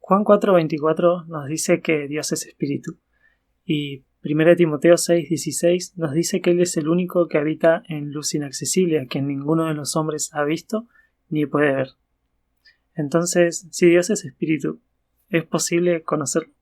Juan 4:24 nos dice que Dios es espíritu y 1 Timoteo 6:16 nos dice que Él es el único que habita en luz inaccesible, a quien ninguno de los hombres ha visto ni puede ver. Entonces, si Dios es espíritu, ¿es posible conocerlo?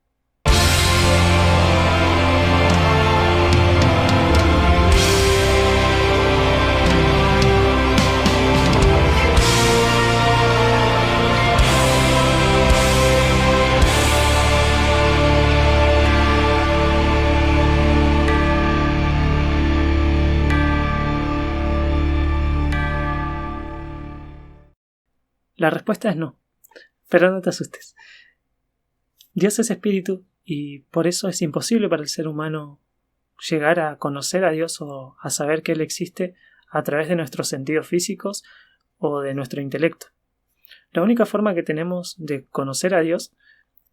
La respuesta es no, pero no te asustes. Dios es espíritu y por eso es imposible para el ser humano llegar a conocer a Dios o a saber que Él existe a través de nuestros sentidos físicos o de nuestro intelecto. La única forma que tenemos de conocer a Dios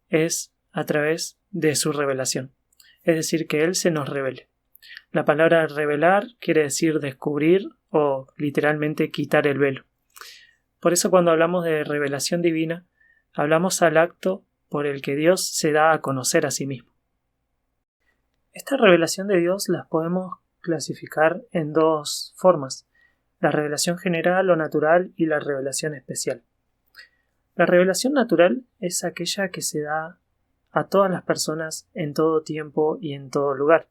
es a través de su revelación, es decir, que Él se nos revele. La palabra revelar quiere decir descubrir o literalmente quitar el velo. Por eso cuando hablamos de revelación divina, hablamos al acto por el que Dios se da a conocer a sí mismo. Esta revelación de Dios las podemos clasificar en dos formas: la revelación general o natural y la revelación especial. La revelación natural es aquella que se da a todas las personas en todo tiempo y en todo lugar,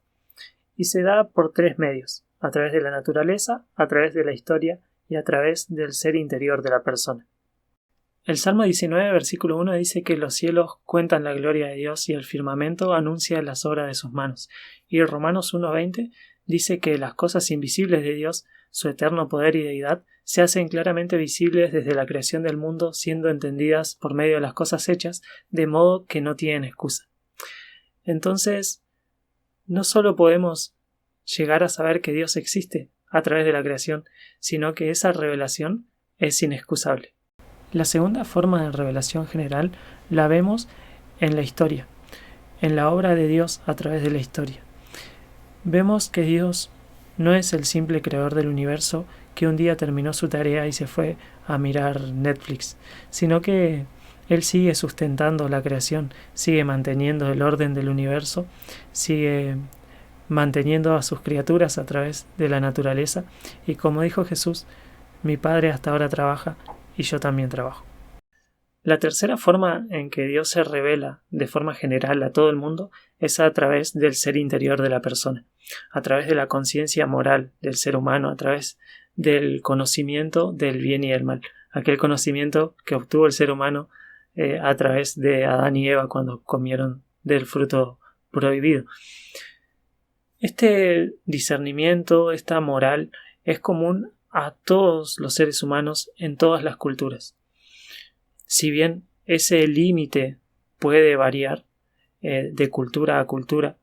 y se da por tres medios: a través de la naturaleza, a través de la historia y a través del ser interior de la persona. El Salmo 19, versículo 1 dice que los cielos cuentan la gloria de Dios y el firmamento anuncia las obras de sus manos. Y Romanos 1:20 dice que las cosas invisibles de Dios, su eterno poder y deidad, se hacen claramente visibles desde la creación del mundo, siendo entendidas por medio de las cosas hechas, de modo que no tienen excusa. Entonces, no solo podemos llegar a saber que Dios existe a través de la creación, sino que esa revelación es inexcusable. La segunda forma de revelación general la vemos en la historia, en la obra de Dios a través de la historia. Vemos que Dios no es el simple creador del universo que un día terminó su tarea y se fue a mirar Netflix, sino que Él sigue sustentando la creación, sigue manteniendo el orden del universo, sigue manteniendo a sus criaturas a través de la naturaleza, y como dijo Jesús, mi Padre hasta ahora trabaja y yo también trabajo. La tercera forma en que Dios se revela de forma general a todo el mundo es a través del ser interior de la persona, a través de la conciencia moral del ser humano, a través del conocimiento del bien y del mal, aquel conocimiento que obtuvo el ser humano a través de Adán y Eva cuando comieron del fruto prohibido. Este discernimiento, esta moral, es común a todos los seres humanos en todas las culturas. Si bien ese límite puede variar de cultura a cultura,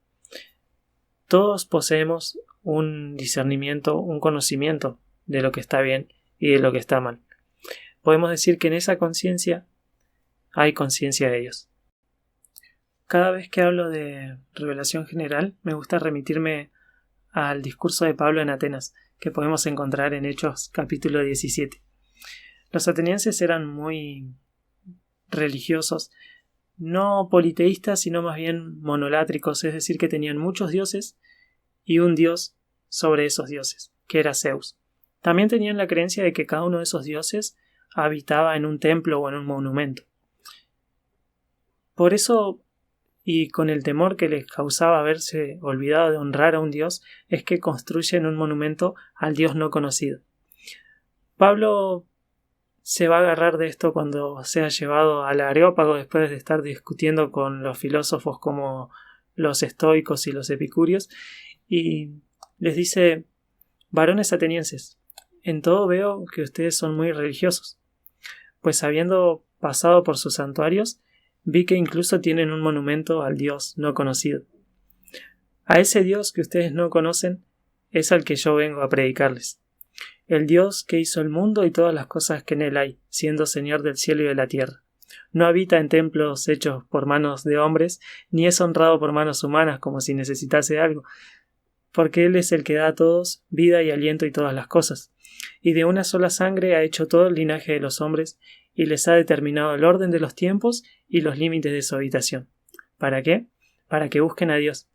todos poseemos un discernimiento, un conocimiento de lo que está bien y de lo que está mal. Podemos decir que en esa conciencia hay conciencia de Dios. Cada vez que hablo de revelación general, me gusta remitirme al discurso de Pablo en Atenas, que podemos encontrar en Hechos capítulo 17. Los atenienses eran muy religiosos, no politeístas, sino más bien monolátricos, es decir, que tenían muchos dioses y un dios sobre esos dioses, que era Zeus. También tenían la creencia de que cada uno de esos dioses habitaba en un templo o en un monumento. Por eso, y con el temor que les causaba haberse olvidado de honrar a un dios, es que construyen un monumento al dios no conocido. Pablo se va a agarrar de esto cuando sea llevado al Areópago después de estar discutiendo con los filósofos como los estoicos y los epicúreos, y les dice: varones atenienses, en todo veo que ustedes son muy religiosos, pues habiendo pasado por sus santuarios, vi que incluso tienen un monumento al Dios no conocido. A ese Dios que ustedes no conocen es al que yo vengo a predicarles. El Dios que hizo el mundo y todas las cosas que en él hay, siendo Señor del cielo y de la tierra. No habita en templos hechos por manos de hombres, ni es honrado por manos humanas como si necesitase algo, porque Él es el que da a todos vida y aliento y todas las cosas. Y de una sola sangre ha hecho todo el linaje de los hombres, y les ha determinado el orden de los tiempos y los límites de su habitación. ¿Para qué? Para que busquen a Dios,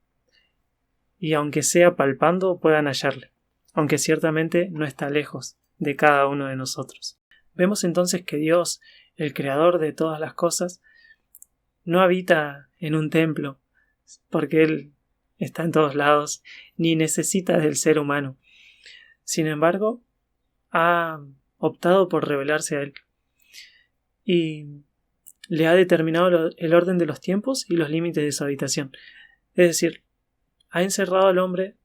y aunque sea palpando puedan hallarle, aunque ciertamente no está lejos de cada uno de nosotros. Vemos entonces que Dios, el creador de todas las cosas, no habita en un templo, porque Él está en todos lados, ni necesita del ser humano. Sin embargo, ha optado por revelarse a Él, y le ha determinado el orden de los tiempos y los límites de su habitación. Es decir, ha encerrado al hombre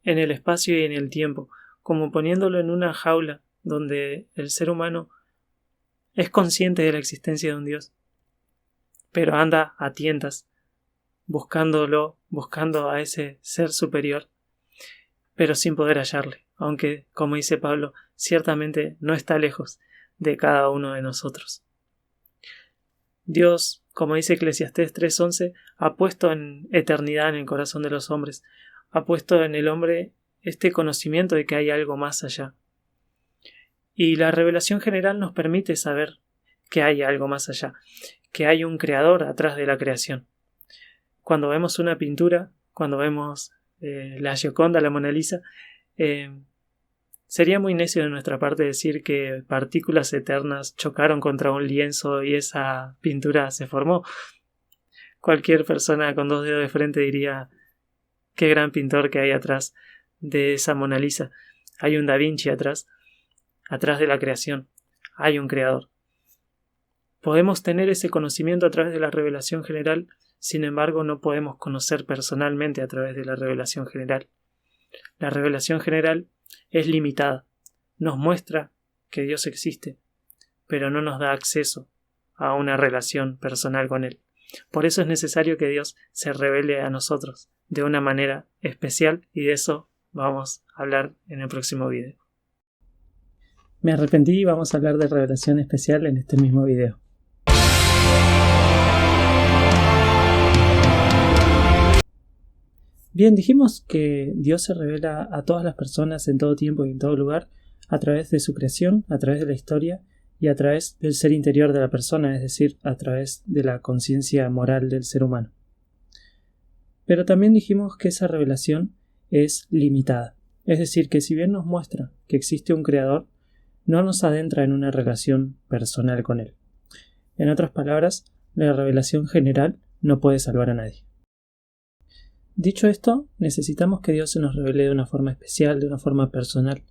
en el espacio y en el tiempo, como poniéndolo en una jaula donde el ser humano es consciente de la existencia de un Dios, pero anda a tientas, buscando a ese ser superior, pero sin poder hallarle, aunque, como dice Pablo, ciertamente no está lejos de cada uno de nosotros. Dios, como dice Eclesiastés 3:11, ha puesto en eternidad en el corazón de los hombres, ha puesto en el hombre este conocimiento de que hay algo más allá. Y la revelación general nos permite saber que hay algo más allá, que hay un creador atrás de la creación. Cuando vemos una pintura, cuando vemos la Gioconda, la Mona Lisa, sería muy necio de nuestra parte decir que partículas eternas chocaron contra un lienzo y esa pintura se formó. Cualquier persona con 2 dedos de frente diría: qué gran pintor que hay atrás de esa Mona Lisa. Hay un Da Vinci atrás de la creación. Hay un creador. Podemos tener ese conocimiento a través de la revelación general, sin embargo no podemos conocer personalmente a través de la revelación general. La revelación general es limitada, nos muestra que Dios existe, pero no nos da acceso a una relación personal con Él. Por eso es necesario que Dios se revele a nosotros de una manera especial, y de eso vamos a hablar en el próximo video. Me arrepentí y vamos a hablar de revelación especial en este mismo video. Bien, dijimos que Dios se revela a todas las personas en todo tiempo y en todo lugar a través de su creación, a través de la historia y a través del ser interior de la persona, es decir, a través de la conciencia moral del ser humano. Pero también dijimos que esa revelación es limitada, es decir, que si bien nos muestra que existe un creador, no nos adentra en una relación personal con él. En otras palabras, la revelación general no puede salvar a nadie. Dicho esto, necesitamos que Dios se nos revele de una forma especial, de una forma personal.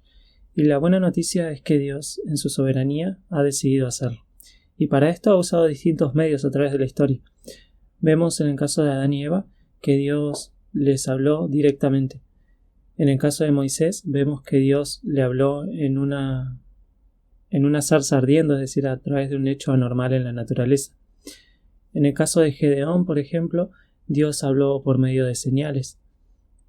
Y la buena noticia es que Dios, en su soberanía, ha decidido hacerlo. Y para esto ha usado distintos medios a través de la historia. Vemos en el caso de Adán y Eva que Dios les habló directamente. En el caso de Moisés vemos que Dios le habló en una zarza ardiendo, es decir, a través de un hecho anormal en la naturaleza. En el caso de Gedeón, por ejemplo, Dios habló por medio de señales.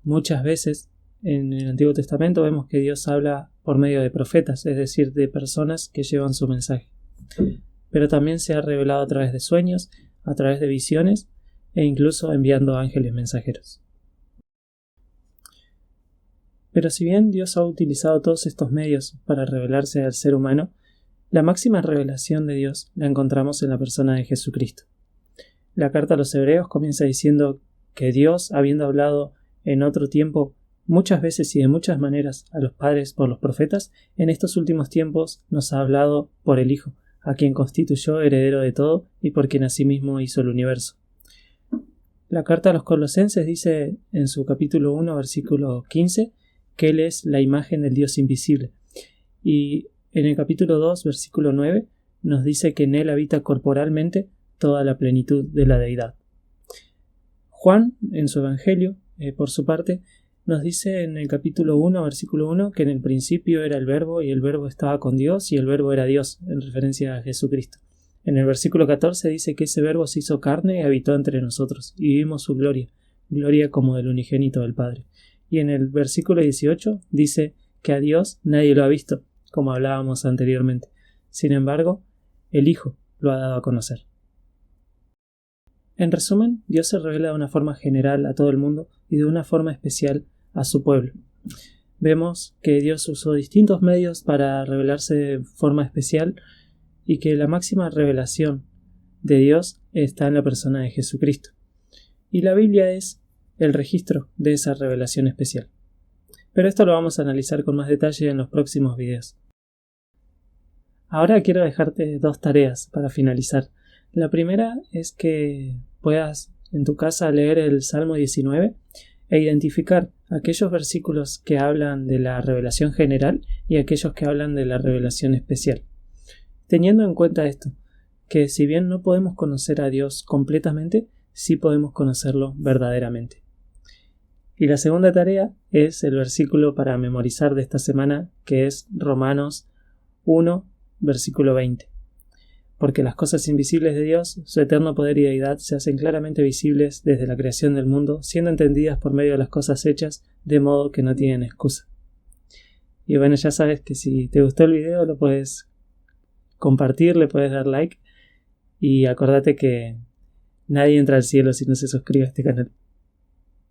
Muchas veces en el Antiguo Testamento vemos que Dios habla por medio de profetas, es decir, de personas que llevan su mensaje. Pero también se ha revelado a través de sueños, a través de visiones e incluso enviando ángeles mensajeros. Pero si bien Dios ha utilizado todos estos medios para revelarse al ser humano, la máxima revelación de Dios la encontramos en la persona de Jesucristo. La carta a los Hebreos comienza diciendo que Dios, habiendo hablado en otro tiempo muchas veces y de muchas maneras a los padres por los profetas, en estos últimos tiempos nos ha hablado por el Hijo, a quien constituyó heredero de todo y por quien asimismo hizo el universo. La carta a los Colosenses dice en su capítulo 1, versículo 15, que Él es la imagen del Dios invisible. Y en el capítulo 2, versículo 9, nos dice que en Él habita corporalmente toda la plenitud de la deidad. Juan, en su Evangelio, por su parte, nos dice en el capítulo 1, versículo 1, que en el principio era el Verbo y el Verbo estaba con Dios y el Verbo era Dios, en referencia a Jesucristo. En el versículo 14 dice que ese Verbo se hizo carne y habitó entre nosotros y vimos su gloria, gloria como del unigénito del Padre. Y en el versículo 18 dice que a Dios nadie lo ha visto, como hablábamos anteriormente. Sin embargo, el Hijo lo ha dado a conocer. En resumen, Dios se revela de una forma general a todo el mundo y de una forma especial a su pueblo. Vemos que Dios usó distintos medios para revelarse de forma especial y que la máxima revelación de Dios está en la persona de Jesucristo. Y la Biblia es el registro de esa revelación especial. Pero esto lo vamos a analizar con más detalle en los próximos videos. Ahora quiero dejarte 2 tareas para finalizar. La primera es que puedas en tu casa leer el Salmo 19 e identificar aquellos versículos que hablan de la revelación general y aquellos que hablan de la revelación especial. Teniendo en cuenta esto, que si bien no podemos conocer a Dios completamente, sí podemos conocerlo verdaderamente. Y la segunda tarea es el versículo para memorizar de esta semana, que es Romanos 1, versículo 20. Porque las cosas invisibles de Dios, su eterno poder y deidad, se hacen claramente visibles desde la creación del mundo, siendo entendidas por medio de las cosas hechas, de modo que no tienen excusa. Y bueno, ya sabes que si te gustó el video lo puedes compartir, le puedes dar like, y acordate que nadie entra al cielo si no se suscribe a este canal.